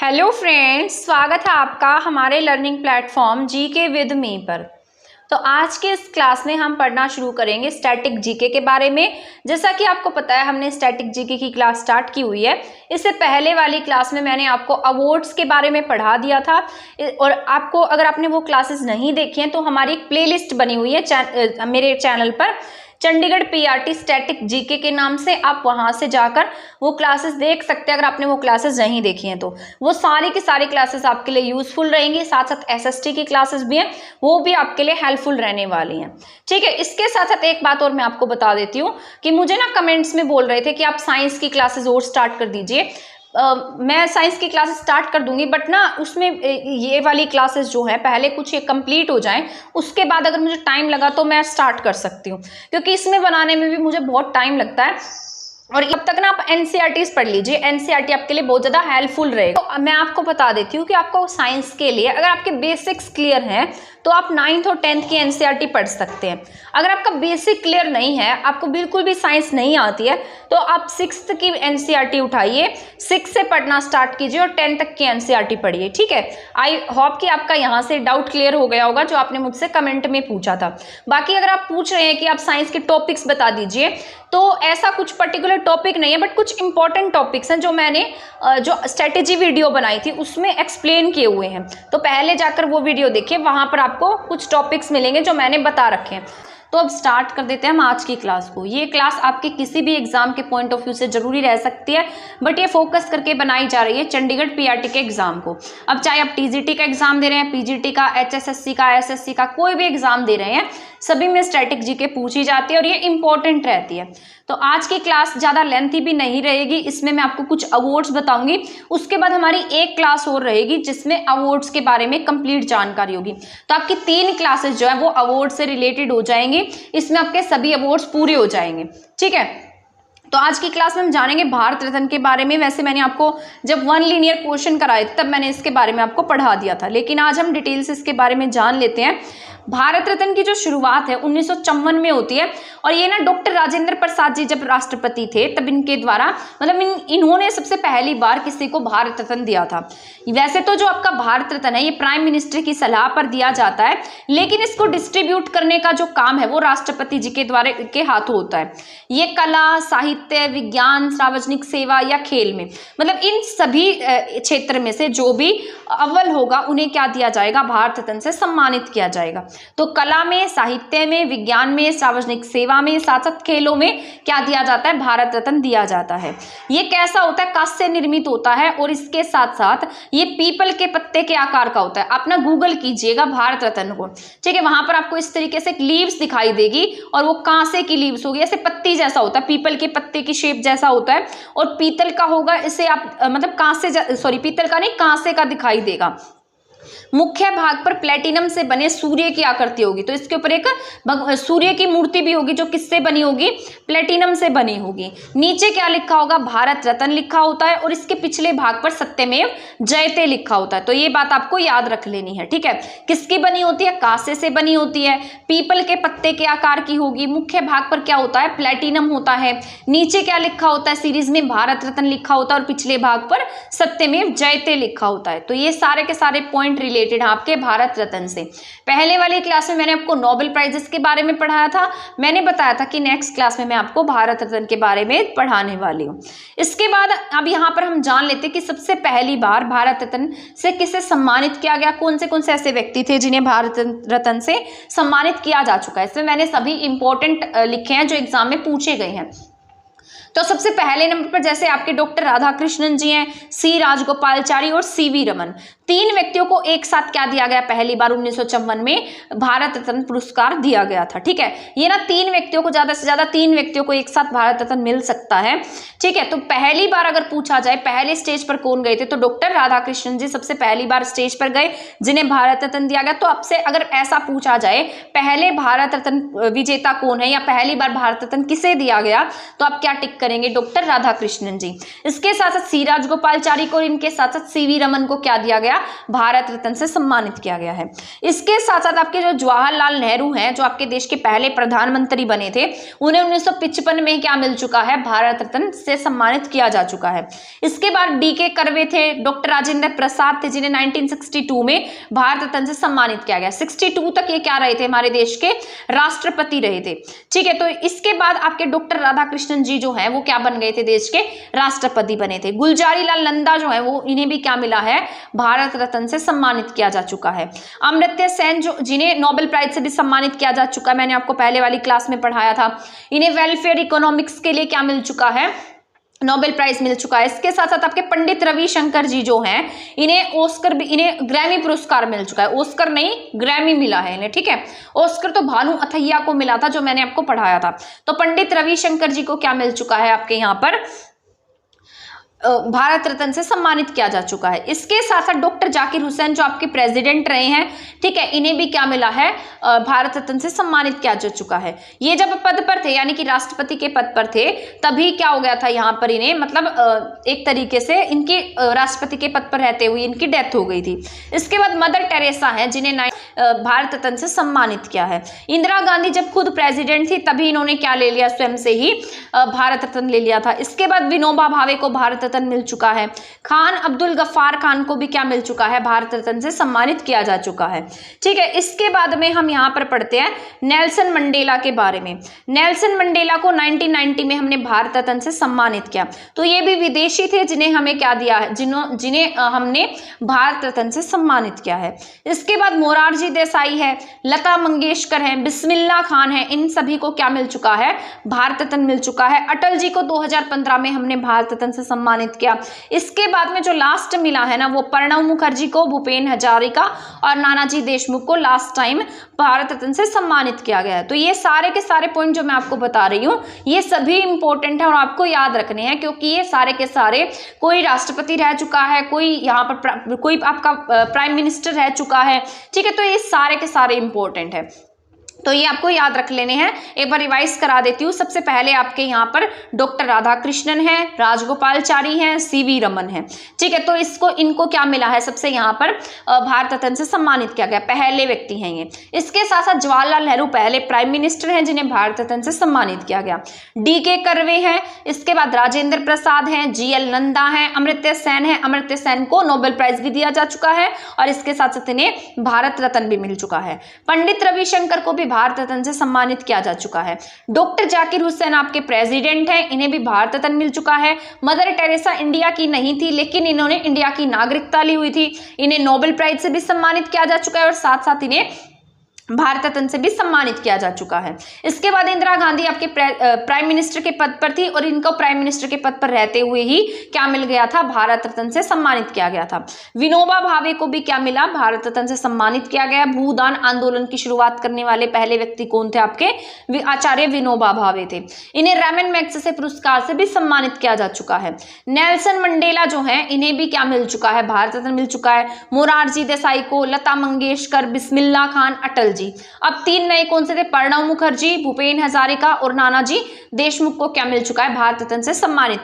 Hello friends, स्वागत है आपका हमारे learning platform GK with me पर। तो आज के इस क्लास में हम पढ़ना शुरू करेंगे स्टैटिक जीके के बारे में। जैसा कि आपको पता है, हमने स्टैटिक जीके की क्लास स्टार्ट की हुई है। इससे पहले वाली क्लास में मैंने आपको अवार्ड्स के बारे में पढ़ा दिया था, और आपको अगर आपने वो क्लासेस नहीं देखी हैं तो हमारी एक प्लेलिस्ट बनी हुई है मेरे चैनल पर, चंडीगढ़ पीआरटी स्टैटिक जीके के नाम से। आप वहां से जाकर वो क्लासेस देख सकते हैं अगर आपने वो क्लासेस नहीं देखी हैं तो। वो सारी की सारी क्लासेस आपके लिए यूजफुल रहेंगी। साथ साथ एसएसटी की क्लासेस भी हैं, वो भी आपके लिए हेल्पफुल रहने वाली हैं। ठीक है, इसके साथ साथ एक बात और मैं आपको बता देती हूँ कि मुझे ना कमेंट्स में बोल रहे थे कि आप साइंस की क्लासेस और स्टार्ट कर दीजिए। मैं साइंस की क्लासेस स्टार्ट कर दूंगी, बट ना उसमें ये वाली क्लासेस जो है पहले कुछ ये कंप्लीट हो जाएं, उसके बाद अगर मुझे टाइम लगा तो मैं स्टार्ट कर सकती हूँ, क्योंकि इसमें बनाने में भी मुझे बहुत टाइम लगता है। और अब तक ना आप एनसीईआरटीज पढ़ लीजिए, एनसीईआरटी आपके लिए बहुत ज़्यादा हेल्पफुल रहेगा। तो मैं आपको बता देती हूँ कि आपको साइंस के लिए अगर आपके बेसिक्स क्लियर हैं तो आप 9th और 10th की एनसीईआरटी पढ़ सकते हैं। अगर आपका बेसिक क्लियर नहीं है, आपको बिल्कुल भी साइंस नहीं आती है, तो आप 6th की एनसीईआरटी उठाइए, 6 से पढ़ना स्टार्ट कीजिए और 10 तक की एनसीईआरटी पढ़िए। ठीक है, आई होप कि आपका यहाँ से डाउट क्लियर हो गया होगा जो आपने मुझसे कमेंट में पूछा था। बाकी अगर आप पूछ रहे हैं कि आप साइंस के टॉपिक्स बता दीजिए, तो ऐसा कुछ पर्टिकुलर टॉपिक नहीं है, बट कुछ इंपॉर्टेंट टॉपिक्स हैं जो मैंने जो स्ट्रेटेजी वीडियो बनाई थी उसमें एक्सप्लेन किए हुए हैं। तो पहले जाकर वो वीडियो देखिए, वहां पर आपको कुछ टॉपिक्स मिलेंगे जो मैंने बता रखे हैं। तो अब स्टार्ट कर देते हैं हम आज की क्लास को। ये क्लास आपके किसी भी एग्जाम के पॉइंट ऑफ व्यू से जरूरी रह सकती है, बट ये फोकस करके बनाई जा रही है चंडीगढ़ पीआरटी के एग्जाम को। अब चाहे आप टीजीटी का एग्जाम दे रहे हैं, पीजीटी का, एचएसएससी का, एसएससी का, कोई भी एग्जाम दे रहे हैं, सभी में स्टैटिक जीके पूछी जाती है और ये इंपॉर्टेंट रहती है। तो आज की क्लास ज़्यादा लेंथी भी नहीं रहेगी, इसमें मैं आपको कुछ अवार्ड्स बताऊंगी। उसके बाद हमारी एक क्लास और रहेगी जिसमें अवार्ड्स के बारे में कंप्लीट जानकारी होगी। तो आपकी 3 क्लासेस जो है वो अवार्ड से रिलेटेड हो जाएंगी, इसमें आपके सभी अवार्ड्स पूरे हो जाएंगे। ठीक है, तो आज की क्लास में हम जानेंगे भारत रत्न के बारे में। वैसे मैंने आपको जब 1 लीनियर क्वेश्चन कराए तब मैंने इसके बारे में आपको पढ़ा दिया था, लेकिन आज हम डिटेल से इसके बारे में जान लेते हैं। भारत रत्न की जो शुरुआत है 1954 में होती है, और ये ना डॉक्टर राजेंद्र प्रसाद जी जब राष्ट्रपति थे तब इनके द्वारा, मतलब इन्होंने सबसे पहली बार किसी को भारत रत्न दिया था। वैसे तो जो आपका भारत रत्न है ये प्राइम मिनिस्टर की सलाह पर दिया जाता है, लेकिन इसको डिस्ट्रीब्यूट करने का जो काम है वो राष्ट्रपति जी के द्वारा के हाथों होता है। ये कला, साहित्य, विज्ञान, सार्वजनिक सेवा या खेल में, मतलब इन सभी क्षेत्र में से जो भी अव्वल होगा उन्हें क्या दिया जाएगा, भारत रत्न से सम्मानित किया जाएगा। तो कला में, साहित्य में, विज्ञान में, सार्वजनिक सेवा में, साथ साथ खेलों में क्या दिया जाता है, भारत रत्न दिया जाता है। ये कैसा होता है, कांस्य से निर्मित होता है, और इसके साथ साथ ये पीपल के पत्ते के आकार का होता है। आप ना गूगल कीजिएगा भारत रत्न को, ठीक है, वहां पर आपको इस तरीके से लीव्स दिखाई देगी, और वो कांसे की लीव्स होगी, ऐसे पत्ती जैसा होता है, पीपल के पत्ते की शेप जैसा होता है। और पीतल का होगा, इसे आप मतलब पीतल का नहीं, कांसे का दिखाई देगा। मुख्य भाग पर प्लेटिनम से बने सूर्य की आकृति होगी, तो इसके ऊपर एक सूर्य की मूर्ति भी होगी जो किससे बनी होगी, प्लेटिनम से बनी होगी। नीचे क्या लिखा होगा, भारत रत्न लिखा होता है, और इसके पिछले भाग पर सत्यमेव जयते लिखा होता है। तो ये बात आपको याद रख लेनी है। ठीक है, किसकी बनी होती है, कांसे से बनी होती है, पीपल के पत्ते के आकार की होगी, मुख्य भाग पर क्या होता है, प्लेटिनम होता है, नीचे क्या लिखा होता है, सीरीज में भारत रत्न लिखा होता है, और पिछले भाग पर सत्यमेव जयते लिखा होता है। तो ये सारे के सारे पॉइंट रिलेटेड आपके भारत रत्न से। पहले वाली क्लास में मैंने आपको नोबेल प्राइजेस के बारे में पढ़ाया था, मैंने बताया था कि नेक्स्ट क्लास में मैं आपको भारत रत्न के बारे में पढ़ाने वाली हूँ। इसके बाद अब यहाँ पर हम जान लेते हैं कि सबसे पहली बार भारत रत्न से किसे सम्मानित किया गया, कौन से ऐसे व्यक्ति थे जिन्हें भारत रत्न से सम्मानित किया जा चुका है। इसमें मैंने सभी इंपॉर्टेंट लिखे हैं जो एग्जाम में पूछे गए हैं। तो सबसे पहले नंबर पर जैसे आपके डॉक्टर राधाकृष्णन जी हैं, सी राजगोपालचारी और सीवी रमन, 3 व्यक्तियों को एक साथ क्या दिया गया, पहली बार 1954 में भारत रत्न पुरस्कार दिया गया था। ठीक है, ये ना 3 व्यक्तियों को, ज्यादा से ज्यादा 3 व्यक्तियों को एक साथ भारत रत्न मिल सकता है। ठीक है, तो पहली बार अगर पूछा जाए पहले स्टेज पर कौन गए थे, तो डॉक्टर राधाकृष्णन जी सबसे पहली बार स्टेज पर गए जिन्हें भारत रत्न दिया गया। तो आपसे अगर ऐसा पूछा जाए पहले भारत रत्न विजेता कौन है, या पहली बार भारत रत्न किसे दिया गया, तो आप क्या टिक करेंगे, डॉक्टर राधाकृष्णन जी। इसके साथ साथ सी राजगोपालचारी को और इनके साथ साथ सीवी रमन को क्या दिया गया, भारत रत्न से सम्मानित किया गया है। इसके साथ साथ आपके जो जवाहरलाल नेहरू हैं, जो आपके देश के पहले प्रधानमंत्री बने थे, उन्हें 1955 में क्या मिल चुका है, भारत रत्न से सम्मानित किया जा चुका है। इसके बाद डी.के. कर्वे थे, डॉक्टर राजेंद्र प्रसाद थे, जिन्हें 1962 में भारत रत्न से सम्मानित किया गया। 62 तक ये क्या रहे थे, हमारे देश के राष्ट्रपति रहे थे। ठीक है, तो इसके बाद आपके डॉक्टर राधाकृष्णन जी जो है वो क्या बन गए थे, देश के राष्ट्रपति बने थे। गुलजारी लाल नंदा जो है वो, इन्हें भी क्या मिला है, भारत रत्न से सम्मानित किया जा चुका है। अमर्त्य सेन जो, जिन्हें नोबेल प्राइज से भी सम्मानित किया जा चुका है, मैंने आपको पहले वाली क्लास में पढ़ाया था। इन्हें वेलफेयर इकोनॉमिक्स के लिए क्या मिल चुका है, नोबेल प्राइज मिल चुका है। इसके साथ साथ आपके पंडित रविशंकर जी जो हैं, इन्हें ग्रैमी पुरस्कार मिल चुका है। ऑस्कर नहीं, ग्रैमी मिला है इन्हें। ठीक है, ऑस्कर तो भानु अथैया को मिला था, जो मैंने आपको पढ़ाया था। तो पंडित रविशंकर जी को क्या मिल चुका है, आपके यहाँ पर भारत रत्न से सम्मानित किया जा चुका है। इसके साथ साथ डॉक्टर जाकिर हुसैन जो आपके प्रेसिडेंट रहे हैं, ठीक है, इन्हें भी क्या मिला है, भारत रत्न से सम्मानित किया जा चुका है। ये जब पद पर थे, यानी कि राष्ट्रपति के पद पर थे, तभी क्या हो गया था यहाँ पर इन्हें, मतलब एक तरीके से इनके राष्ट्रपति के पद पर रहते हुए इनकी डेथ हो गई थी। इसके बाद मदर टेरेसा हैं, जिन्हें भारत रत्न से सम्मानित किया है। इंदिरा गांधी जब खुद प्रेसिडेंट थी, तभी इन्होंने क्या ले लिया, स्वयं से ही भारत रत्न ले लिया था। इसके बाद विनोबा भावे को भारत रत्न मिल चुका है। खान अब्दुल गफ्फार खान को भी क्या मिल चुका है, भारत रत्न से सम्मानित किया जा चुका है। ठीक है, इसके बाद में हम यहाँ पर पढ़ते हैं नेल्सन मंडेला के बारे में। नेल्सन मंडेला को 1990 में हमने भारत रत्न से सम्मानित किया। तो ये भी विदेशी थे, जिन्हें हमें क्या दिया है, जिन्हें हमने भारत रत्न से सम्मानित किया है। इसके बाद मोरारजी देसाई है, लता मंगेशकर है, बिस्मिल्ला खान है, इन सभी को क्या मिल चुका है, भारत रत्न मिल चुका है। अटल जी को 2015 में हमने भारत रत्न से सम्मानित किया। इसके बाद में जो लास्ट मिला है ना, वो प्रणब मुखर्जी को, भूपेन हजारिका और नानाजी देशमुख को लास्ट टाइम भारत रत्न से सम्मानित किया गया है। तो ये सारे के सारे पॉइंट जो मैं आपको बता रही हूँ, ये सभी इंपॉर्टेंट है और आपको याद रखने हैं, क्योंकि ये सारे के सारे, कोई राष्ट्रपति रह चुका है, कोई यहाँ पर कोई आपका प्राइम मिनिस्टर रह चुका है। ठीक है, तो ये सारे के सारे इंपॉर्टेंट है, तो ये आपको याद रख लेने हैं। एक बार रिवाइज करा देती हूँ। सबसे पहले आपके यहाँ पर डॉक्टर राधाकृष्णन है, राजगोपालचारी हैं, सीवी रमन है। ठीक है, तो इनको क्या मिला है, सबसे यहाँ पर भारत रत्न से सम्मानित किया गया, पहले व्यक्ति हैं ये। इसके साथ साथ जवाहरलाल नेहरू पहले प्राइम मिनिस्टर हैं, जिन्हें भारत रत्न से सम्मानित किया गया। डी.के. कर्वे हैं, इसके बाद राजेंद्र प्रसाद हैं, जी.एल. नंदा हैं, अमर्त्य सेन है। अमर्त्य सेन को नोबेल प्राइज भी दिया जा चुका है और इसके साथ साथ इन्हें भारत रत्न भी मिल चुका है। पंडित रविशंकर को भी भारत रत्न से सम्मानित किया जा चुका है। डॉक्टर जाकिर हुसैन आपके प्रेसिडेंट हैं, इन्हें भी भारत रत्न मिल चुका है। मदर टेरेसा इंडिया की नहीं थी, लेकिन इन्होंने इंडिया की नागरिकता ली हुई थी, इन्हें नोबेल प्राइज से भी सम्मानित किया जा चुका है और साथ साथ इन्हें भारत रत्न से भी सम्मानित किया जा चुका है। इसके बाद इंदिरा गांधी आपके प्राइम मिनिस्टर के पद पर थी और इनको प्राइम मिनिस्टर के पद पर रहते हुए ही क्या मिल गया था, भारत रत्न से सम्मानित किया गया था। विनोबा भावे को भी क्या मिला, भारत रत्न से सम्मानित किया गया। भूदान आंदोलन की शुरुआत करने वाले पहले व्यक्ति कौन थे, आपके आचार्य विनोबा भावे थे। इन्हें रैमन मैग्सेसे पुरस्कार से भी सम्मानित किया जा चुका है। नेल्सन मंडेला जो है, इन्हें भी क्या मिल चुका है, भारत रत्न मिल चुका है। मोरारजी देसाई को, लता मंगेशकर, बिस्मिल्ला खान, अटल जी। अब तीन नए कौन से थे, प्रणब मुखर्जी, भूपेन हजारिका और नानाजी देशमुख को क्या मिल चुका है, भारत रत्न से सम्मानित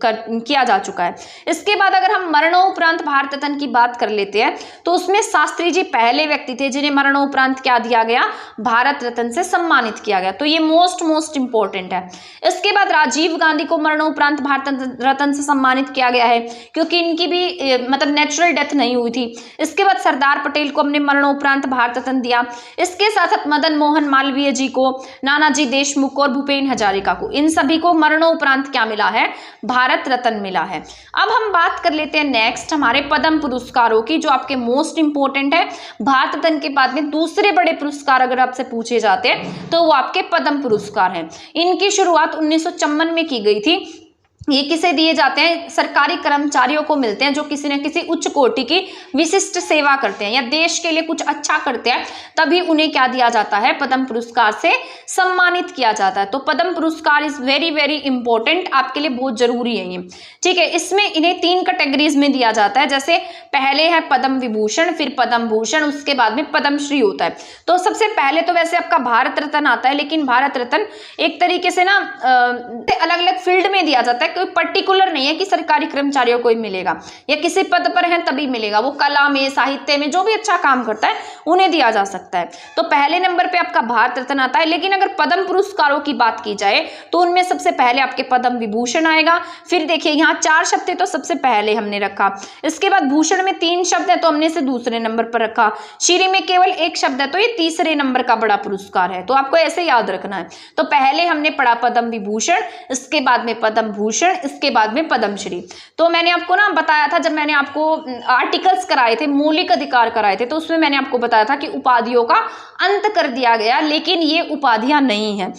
किया जा चुका है। इसके बाद अगर हम मरणोपरांत भारत रत्न की बात कर लेते हैं, तो उसमें शास्त्री जी पहले व्यक्ति थे जिन्हें मरणोपरांत क्या दिया गया, भारत रत्न से सम्मानित किया गया। तो ये मोस्ट इंपॉर्टेंट है। इसके बाद राजीव गांधी को मरणोपरांत भारत रत्न से सम्मानित किया गया है, क्योंकि इनकी भी मतलब नेचुरल डेथ नहीं हुई थी। इसके बाद सरदार पटेल को हमने मरणोपरांत भारत रत्न दिया। इसके साथ साथ मदन मोहन मालवीय जी को, नानाजी देशमुख को और भूपेन हजारिका को, इन सभी को मरणोपरांत क्या मिला है, भारत रत्न मिला है। अब हम बात कर लेते हैं नेक्स्ट हमारे पद्म पुरस्कारों की, जो आपके मोस्ट इंपॉर्टेंट है। भारत रत्न के बाद में दूसरे बड़े पुरस्कार अगर आपसे पूछे जाते हैं तो वो आपके पद्म पुरस्कार हैं। इनकी शुरुआत 1954 में की गई थी। ये किसे दिए जाते हैं, सरकारी कर्मचारियों को मिलते हैं जो किसी न किसी उच्च कोटि की विशिष्ट सेवा करते हैं या देश के लिए कुछ अच्छा करते हैं, तभी उन्हें क्या दिया जाता है, पद्म पुरस्कार से सम्मानित किया जाता है। तो पद्म पुरस्कार इज वेरी इंपॉर्टेंट, आपके लिए बहुत जरूरी है ये। ठीक है, इसमें इन्हें 3 कैटेगरीज में दिया जाता है। जैसे पहले है पद्म विभूषण, फिर पद्म भूषण, उसके बाद में पद्मश्री होता है। तो सबसे पहले तो वैसे आपका भारत रत्न आता है, लेकिन भारत रत्न एक तरीके से ना अलग अलग फील्ड में दिया जाता है, कोई पर्टिकुलर नहीं है कि सरकारी कर्मचारियों को ही मिलेगा या किसी पद पर है तभी मिलेगा, वो कला में, साहित्य में जो भी अच्छा काम करता है उन्हें दिया जा सकता है। तो पहले नंबर पे आपका भारत रत्न आता है। लेकिन अगर पद्म पुरस्कारों की बात की जाए तो उनमें सबसे पहले आपके पद्म विभूषण आएगा। फिर देखिए यहाँ 4 शब्द है तो सबसे पहले हमने रखा, इसके बाद भूषण में 3 शब्द है तो हमने इसे दूसरे नंबर पर रखा, श्री में केवल 1 शब्द है तो ये तीसरे नंबर का बड़ा पुरस्कार है। तो आपको ऐसे याद रखना है। तो पहले हमने पढ़ा पद्म विभूषण, इसके बाद में पद्म भूषण, इसके बाद में पद्मश्री। तो मैंने आपको ना बताया था, जब मैंने आपको आर्टिकल्स कराए थे, मौलिक अधिकार कराए थे, तो उसमें मैंने आपको बताया था कि उपाधियों का अंत कर दिया गया, लेकिन ये उपाधियां नहीं है।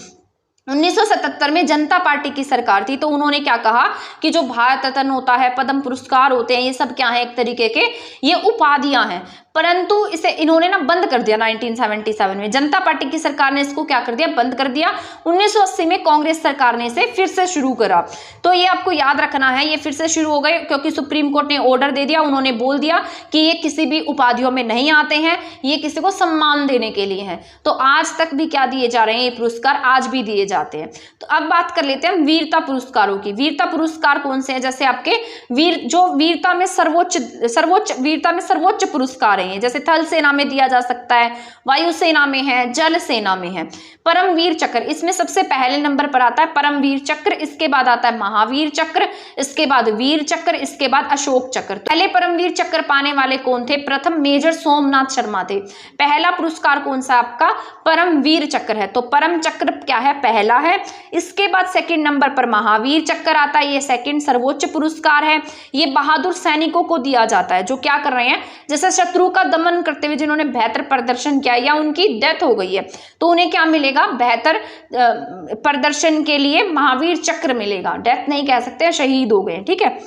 1977 में जनता पार्टी की सरकार थी, तो उन्होंने क्या कहा कि जो भारत रत्न होता है, पद्म पुरस्कार होते हैं, ये सब क्या है, एक तरीके के ये उपाधियां हैं। परंतु इसे इन्होंने ना बंद कर दिया 1977 में। जनता पार्टी की सरकार ने इसको क्या कर दिया, बंद कर दिया। 1980 में कांग्रेस सरकार ने इसे फिर से शुरू करा। तो ये आपको याद रखना है, ये फिर से शुरू हो गए क्योंकि सुप्रीम कोर्ट ने ऑर्डर दे दिया, उन्होंने बोल दिया कि ये किसी भी उपाधियों में नहीं आते हैं, ये किसी को सम्मान देने के लिए हैं। तो आज तक भी क्या दिए जा रहे हैं, ये पुरस्कार आज भी दिए जाते हैं। तो अब बात कर लेते हैं हम वीरता पुरस्कारों की। वीरता पुरस्कार कौन से हैं, जैसे आपके वीरता में सर्वोच्च पुरस्कार है, जैसे थल सेना में दिया जा सकता है, वायुसेना में है, जल सेना में है। परमवीर चक्र, इसमें सबसे पहले नंबर पर आता है परमवीर चक्र, इसके बाद आता है महावीर चक्र, इसके बाद वीर चक्र, इसके बाद अशोक चक्र। पहले परमवीर चक्र पाने वाले कौन थे, प्रथम मेजर सोमनाथ शर्मा थे। पहला पुरस्कार कौन सा आपका, परमवीर चक्र है। तो परम चक्र क्या है, पहला है। इसके बाद सेकंड नंबर पर महावीर चक्र आता है, ये सेकंड सर्वोच्च पुरस्कार है। ये बहादुर सैनिकों को दिया जाता है जो क्या कर रहे हैं, जैसे शत्रु का दमन करते हुए जिन्होंने बेहतर प्रदर्शन किया या उनकी डेथ हो गई है, तो उन्हें क्या मिलेगा, बेहतर प्रदर्शन के लिए महावीर चक्र मिलेगा। डेथ नहीं कह सकते, शहीद हो गए, ठीक है।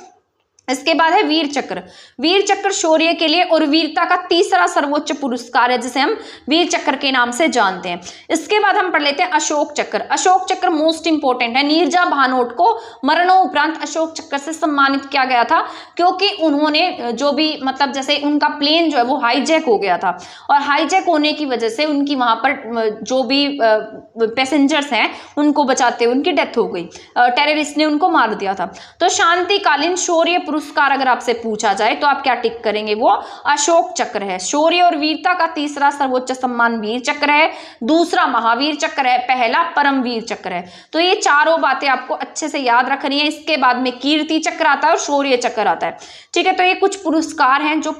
इसके बाद है वीर चक्र। वीर चक्र शौर्य के लिए और वीरता का तीसरा सर्वोच्च पुरस्कार है, जिसे हम वीर चक्र के नाम से जानते हैं। इसके बाद हम पढ़ लेते हैं अशोक चक्र। अशोक चक्र मोस्ट इंपोर्टेंट है। नीरजा भानोट को मरणोपरांत अशोक चक्र से सम्मानित किया गया था, क्योंकि उन्होंने जो भी मतलब जैसे उनका प्लेन जो है वो हाईजैक हो गया था, और हाईजैक होने की वजह से उनकी वहां पर जो भी पैसेंजर्स हैं उनको बचाते हुए उनकी डेथ हो गई, टेररिस्ट ने उनको मार दिया था। तो शांतिकालीन शौर्य पुरस्कार अगर आपसे पूछा जाए तो आप क्या टिक करेंगे, वो अशोक चक्र है। शौर्य और वीरता का तीसरा सर्वोच्च सम्मान वीर चक्र है, दूसरा महावीर चक्र है, पहला परमवीर चक्र है। तो ये चारों बातें आपको अच्छे से याद रखनी है। इसके बाद में कीर्ति चक्र आता है और शौर्य चक्र आता है, ठीक है। तो ये कुछ पुरस्कार हैं जो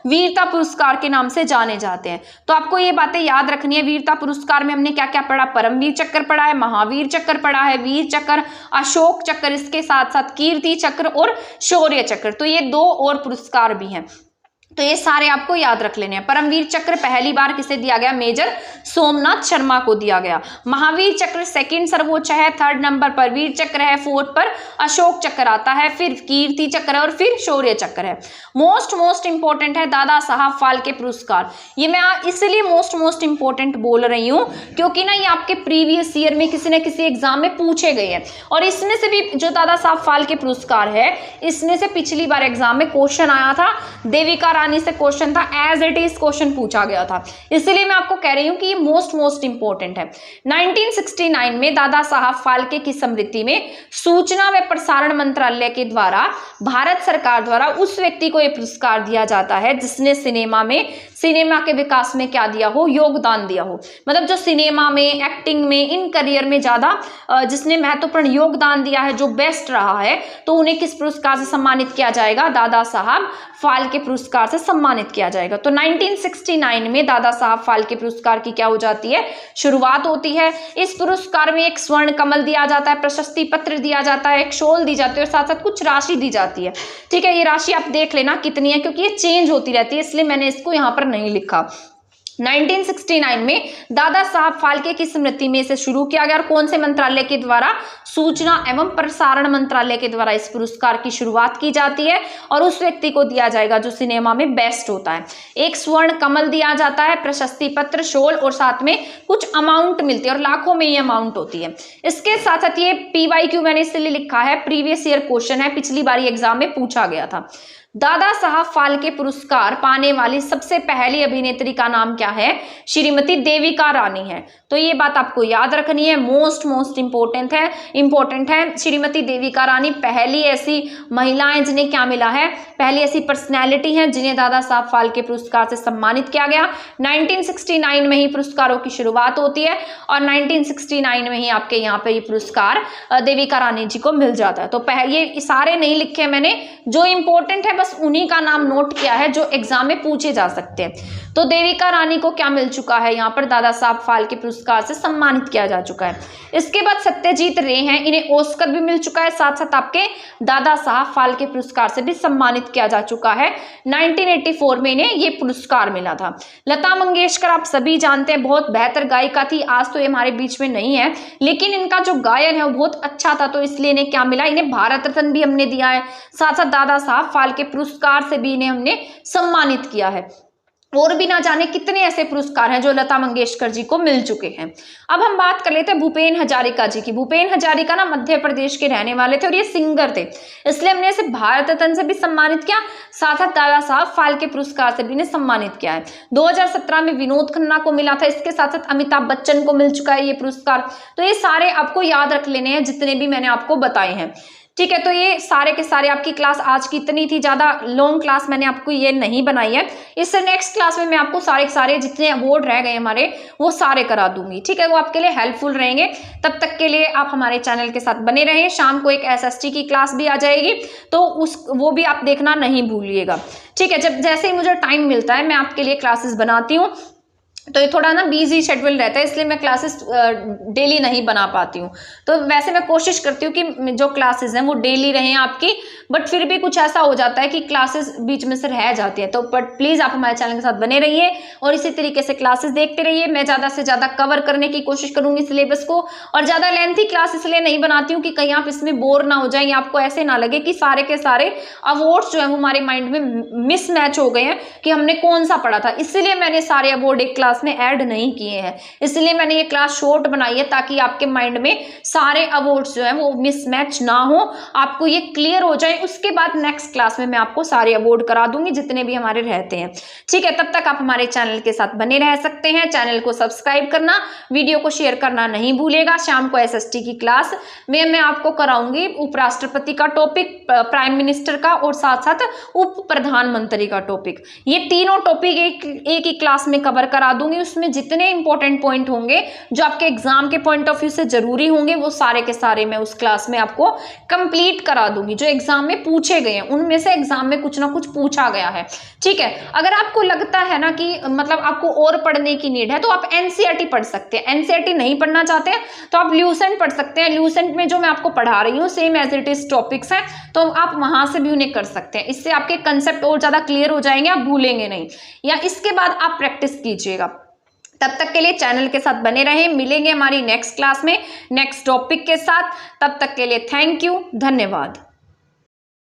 वीरता पुरस्कार के नाम से जाने जाते हैं। तो आपको ये बातें याद रखनी है। वीरता पुरस्कार में हमने क्या क्या पढ़ा, परमवीर चक्र पढ़ा है, महावीर चक्र पढ़ा है, वीर चक्र, अशोक चक्र, इसके साथ साथ कीर्ति चक्र और शौर्य चक्र। तो ये 2 और पुरस्कार भी हैं, तो ये सारे आपको याद रख लेने हैं। परमवीर चक्र पहली बार किसे दिया गया, मेजर सोमनाथ शर्मा को दिया गया। महावीर चक्र सेकंड सर्वोच्च है, थर्ड नंबर पर वीर चक्र है, फोर्थ पर अशोक चक्र आता है, फिर कीर्ति चक्र है और फिर शौर्य चक्र है। मोस्ट इंपॉर्टेंट है दादा साहब फाल्के पुरस्कार। ये मैं इसलिए मोस्ट इंपॉर्टेंट बोल रही हूँ क्योंकि ना ये आपके प्रीवियस ईयर में किसी न किसी एग्जाम में पूछे गए हैं, और इसमें से भी जो दादा साहब फाल्के पुरस्कार है, इसमें से पिछली बार एग्जाम में क्वेश्चन आया था, देविका रानी से क्वेश्चन था, एज इट इज क्वेश्चन पूछा गया था। इसलिए मैं आपको कह रही हूं कि ये मोस्ट इंपॉर्टेंट है। 1969 में दादा साहब फाल्के की स्मृति में सूचना व प्रसारण मंत्रालय के द्वारा भारत सरकार द्वारा उस व्यक्ति को यह पुरस्कार दिया जाता है जिसने सिनेमा के विकास में क्या दिया हो, योगदान दिया हो। मतलब जो सिनेमा में, एक्टिंग में, इन करियर में ज्यादा जिसने महत्वपूर्ण योगदान दिया है, जो बेस्ट रहा है, तो उन्हें किस पुरस्कार से सम्मानित किया जाएगा, दादा साहब फाल्के पुरस्कार से सम्मानित किया जाएगा। तो 1969 में दादा साहब फाल्के पुरस्कार की क्या हो जाती है, शुरुआत होती है। इस पुरस्कार में एक स्वर्ण कमल दिया जाता है, प्रशस्ति पत्र दिया जाता है, एक शॉल दी जाती है और साथ साथ कुछ राशि दी जाती है, ठीक है। ये राशि आप देख लेना कितनी है, क्योंकि ये चेंज होती रहती है, इसलिए मैंने इसको यहाँ पर नहीं लिखा। 1969 में दादा साहब फाल्के की स्मृति में इसे शुरू किया गया, और कौन से मंत्रालय के द्वारा, सूचना एवं प्रसारण मंत्रालय के द्वारा इस पुरस्कार की शुरुआत की जाती है, और उस व्यक्ति को दिया जाएगा जो सिनेमा में बेस्ट होता है। एक स्वर्ण कमल दिया जाता है, प्रशस्ति पत्र, शॉल और साथ में कुछ अमाउंट मिलती है, और लाखों में ये अमाउंट होती है। इसके साथ साथ ये PYQ मैंने इसलिए लिखा है, प्रीवियस ईयर क्वेश्चन है, पिछली बार एग्जाम में पूछा गया था। दादा साहब फाल्के पुरस्कार पाने वाली सबसे पहली अभिनेत्री का नाम क्या है? श्रीमती देविका रानी है। तो ये बात आपको याद रखनी है, मोस्ट इंपॉर्टेंट है। श्रीमती देविका रानी पहली ऐसी महिलाएं जिन्हें क्या मिला है, पहली ऐसी पर्सनैलिटी है जिन्हें दादा साहब फाल्के पुरस्कार से सम्मानित किया गया। 1969 में ही पुरस्कारों की शुरुआत होती है और 1969 में ही आपके यहाँ पे ये पुरस्कार देविका रानी जी को मिल जाता है। तो ये सारे नहीं लिखे मैंने, जो इंपॉर्टेंट है बस उन्हीं का नाम नोट किया है जो एग्जाम में पूछे जा सकते हैं। तो देविका रानी को क्या मिल चुका है, यहाँ पर दादा साहब फाल्के पुरस्कार से सम्मानित किया जा चुका है। इसके बाद सत्यजीत रे हैं, इन्हें ऑस्कर भी मिल चुका है, साथ साथ आपके दादा साहब फाल्के पुरस्कार से भी सम्मानित किया जा चुका है। 1984 में इन्हें ये पुरस्कार मिला था। लता मंगेशकर आप सभी जानते हैं, बहुत बेहतर गायिका थी, आज तो ये हमारे बीच में नहीं है, लेकिन इनका जो गायन है वो बहुत अच्छा था, तो इसलिए इन्हें क्या मिला, इन्हें भारत रत्न भी हमने दिया है, साथ साथ दादा साहब फाल्के पुरस्कार से भी इन्हें हमने सम्मानित किया है। और भी ना जाने कितने ऐसे पुरस्कार हैं जो लता मंगेशकर जी को मिल चुके हैं। अब हम बात कर लेते हैं भूपेन हजारिका जी की। भूपेन हजारिका ना मध्य प्रदेश के रहने वाले थे और ये सिंगर थे, इसलिए हमने इसे भारत रत्न से भी सम्मानित किया, साथ साथ दादा साहब फाल्के पुरस्कार से भी इन्हें सम्मानित किया है। 2017 में विनोद खन्ना को मिला था, इसके साथ साथ अमिताभ बच्चन को मिल चुका है ये पुरस्कार। तो ये सारे आपको याद रख लेने हैं जितने भी मैंने आपको बताए हैं, ठीक है। तो ये सारे के सारे आपकी क्लास आज की इतनी थी, ज्यादा लॉन्ग क्लास मैंने आपको ये नहीं बनाई है। इससे नेक्स्ट क्लास में मैं आपको सारे के सारे जितने अवार्ड रह गए हमारे वो सारे करा दूंगी, ठीक है। वो आपके लिए हेल्पफुल रहेंगे। तब तक के लिए आप हमारे चैनल के साथ बने रहें। शाम को एक SST की क्लास भी आ जाएगी, तो वो भी आप देखना नहीं भूलिएगा, ठीक है। जब जैसे ही मुझे टाइम मिलता है मैं आपके लिए क्लासेस बनाती हूँ। तो ये थोड़ा ना बिजी शेड्यूल रहता है, इसलिए मैं क्लासेस डेली नहीं बना पाती हूँ। तो वैसे मैं कोशिश करती हूँ कि जो क्लासेस हैं वो डेली रहें आपकी, बट फिर भी कुछ ऐसा हो जाता है कि क्लासेस बीच में से रह जाती है। तो बट प्लीज़ आप हमारे चैनल के साथ बने रहिए और इसी तरीके से क्लासेस देखते रहिए। मैं ज़्यादा से ज़्यादा कवर करने की कोशिश करूँगी सिलेबस को, और ज़्यादा लेंथी क्लास इसलिए नहीं बनाती हूँ कि कहीं आप इसमें बोर ना हो जाए या आपको ऐसे ना लगे कि सारे के सारे अवार्ड्स जो है वो हमारे माइंड में मिसमैच हो गए हैं कि हमने कौन सा पढ़ा था। इसलिए मैंने सारे अवार्ड एक क्लास में ऐड नहीं किए हैं, इसलिए मैंने ये क्लास शॉर्ट बनाई है ताकि आपके माइंड में सारे अवार्ड्स जो है वो मिसमैच ना हो, आपको ये क्लियर हो जाए। उसके बाद नेक्स्ट क्लास में मैं आपको सारे अवार्ड करा दूंगी जितने भी हमारे रहते हैं, ठीक है। तब तक आप हमारे चैनल के साथ बने रह सकते हैं। चैनल को सब्सक्राइब करना, वीडियो को शेयर करना नहीं भूलेगा। शाम को SST की क्लास में मैं आपको कराऊंगी उपराष्ट्रपति का टॉपिक, प्राइम मिनिस्टर का और साथ साथ उप प्रधानमंत्री का टॉपिक। ये तीनों टॉपिक एक ही क्लास में कवर करा दूंगी। उसमें जितने इंपॉर्टेंट पॉइंट होंगे जो आपके एग्जाम के पॉइंट ऑफ व्यू से जरूरी होंगे वो सारे के सारे मैं उस क्लास में आपको कंप्लीट करा दूंगी। जो एग्जाम में पूछे गए हैं उनमें से एग्जाम में कुछ ना कुछ पूछा गया है, ठीक है। अगर आपको लगता है ना कि मतलब आपको और पढ़ने की नीड है तो आप NCERT पढ़ सकते हैं। NCERT नहीं पढ़ना चाहते हैं तो आप ल्यूसेंट पढ़ सकते हैं। ल्यूसेंट में जो मैं आपको पढ़ा रही हूँ same as it is topics हैं, तो आप वहां से भी उन्हें कर सकते हैं। इससे आपके कंसेप्ट और ज्यादा क्लियर हो जाएंगे, आप भूलेंगे नहीं, या इसके बाद आप प्रैक्टिस कीजिएगा। तब तक के लिए चैनल के साथ बने रहें। मिलेंगे हमारी नेक्स्ट क्लास में नेक्स्ट टॉपिक के साथ। तब तक के लिए थैंक यू, धन्यवाद।